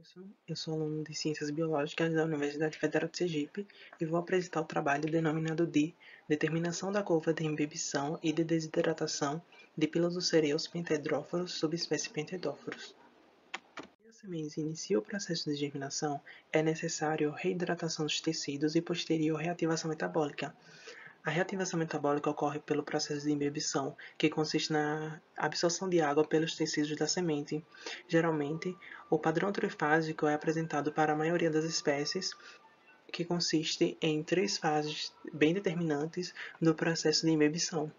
Emerson, eu sou aluno de Ciências Biológicas da Universidade Federal de Sergipe e vou apresentar o trabalho denominado de Determinação da curva de imbibição e de desidratação de Pilosocereus pentedróforos, subespécie pentedóforos. Se a semente inicia o processo de germinação, é necessário reidratação dos tecidos e posterior reativação metabólica. A reativação metabólica ocorre pelo processo de imbibição, que consiste na absorção de água pelos tecidos da semente. Geralmente, o padrão trifásico é apresentado para a maioria das espécies, que consiste em 3 fases bem determinantes do processo de imbibição.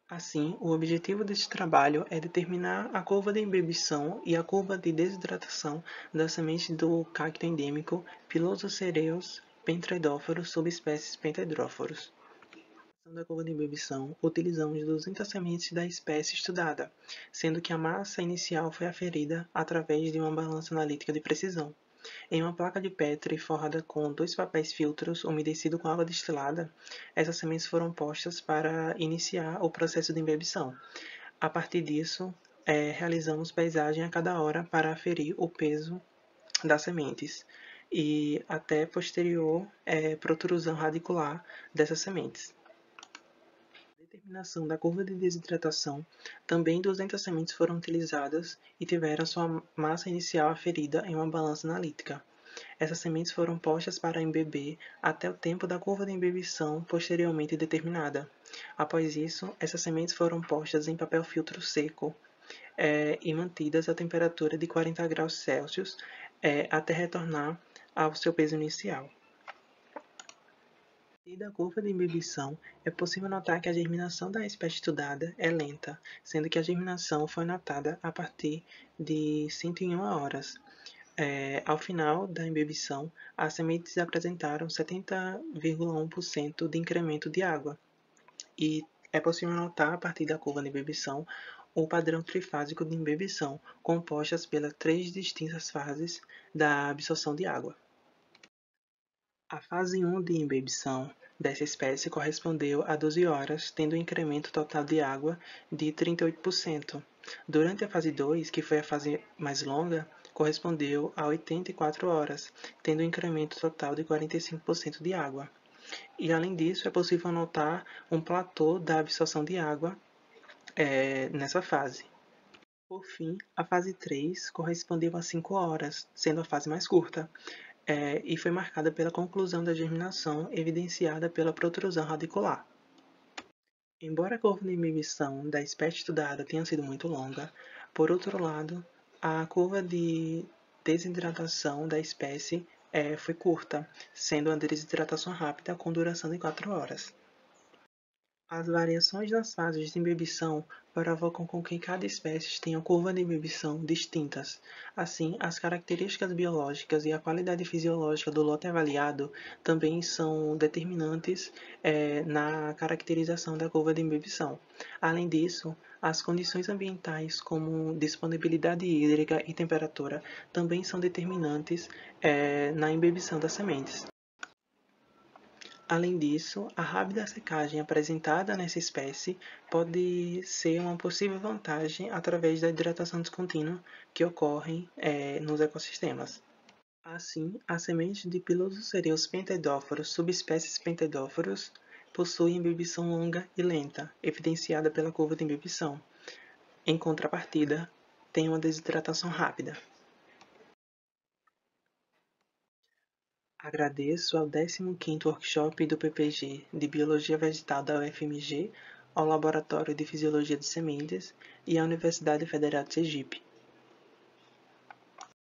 Assim, o objetivo deste trabalho é determinar a curva de imbibição e a curva de desidratação da semente do cacto endêmico Pilosocereus pentedróforos, subespécies pentedróforos. Da curva de imbibição, utilizamos 200 sementes da espécie estudada, sendo que a massa inicial foi aferida através de uma balança analítica de precisão. Em uma placa de Petri forrada com 2 papéis filtros umedecidos com água destilada, essas sementes foram postas para iniciar o processo de imbibição. A partir disso, realizamos pesagem a cada hora para aferir o peso das sementes e até posterior protrusão radicular dessas sementes. Determinação da curva de desidratação, também 200 sementes foram utilizadas e tiveram sua massa inicial aferida em uma balança analítica. Essas sementes foram postas para embeber até o tempo da curva de imbibição posteriormente determinada. Após isso, essas sementes foram postas em papel filtro seco e mantidas a temperatura de 40 graus Celsius até retornar ao seu peso inicial. A partir da curva de imbibição, é possível notar que a germinação da espécie estudada é lenta, sendo que a germinação foi notada a partir de 101 horas. Ao final da imbibição, as sementes apresentaram 70,1% de incremento de água, e é possível notar a partir da curva de imbibição o padrão trifásico de imbibição, compostas pelas 3 distintas fases da absorção de água. A fase 1 de imbibição dessa espécie correspondeu a 12 horas, tendo um incremento total de água de 38%. Durante a fase 2, que foi a fase mais longa, correspondeu a 84 horas, tendo um incremento total de 45% de água. E além disso, é possível notar um platô da absorção de água nessa fase. Por fim, a fase 3 correspondeu a 5 horas, sendo a fase mais curta, e foi marcada pela conclusão da germinação, evidenciada pela protrusão radicular. Embora a curva de imbibição da espécie estudada tenha sido muito longa, por outro lado, a curva de desidratação da espécie foi curta, sendo uma desidratação rápida com duração de 4 horas. As variações nas fases de imbibição provocam com que cada espécie tenha curva de imbibição distintas. Assim, as características biológicas e a qualidade fisiológica do lote avaliado também são determinantes na caracterização da curva de imbibição. Além disso, as condições ambientais, como disponibilidade hídrica e temperatura, também são determinantes na imbibição das sementes. Além disso, a rápida secagem apresentada nessa espécie pode ser uma possível vantagem através da hidratação descontínua que ocorre nos ecossistemas. Assim, as sementes de Pilosocereus pentedóforos, subespécies pentedóforos, possuem imbibição longa e lenta, evidenciada pela curva de imbibição. Em contrapartida, tem uma desidratação rápida. Agradeço ao 15º Workshop do PPG de Biologia Vegetal da UFMG, ao Laboratório de Fisiologia de Sementes e à Universidade Federal de Sergipe.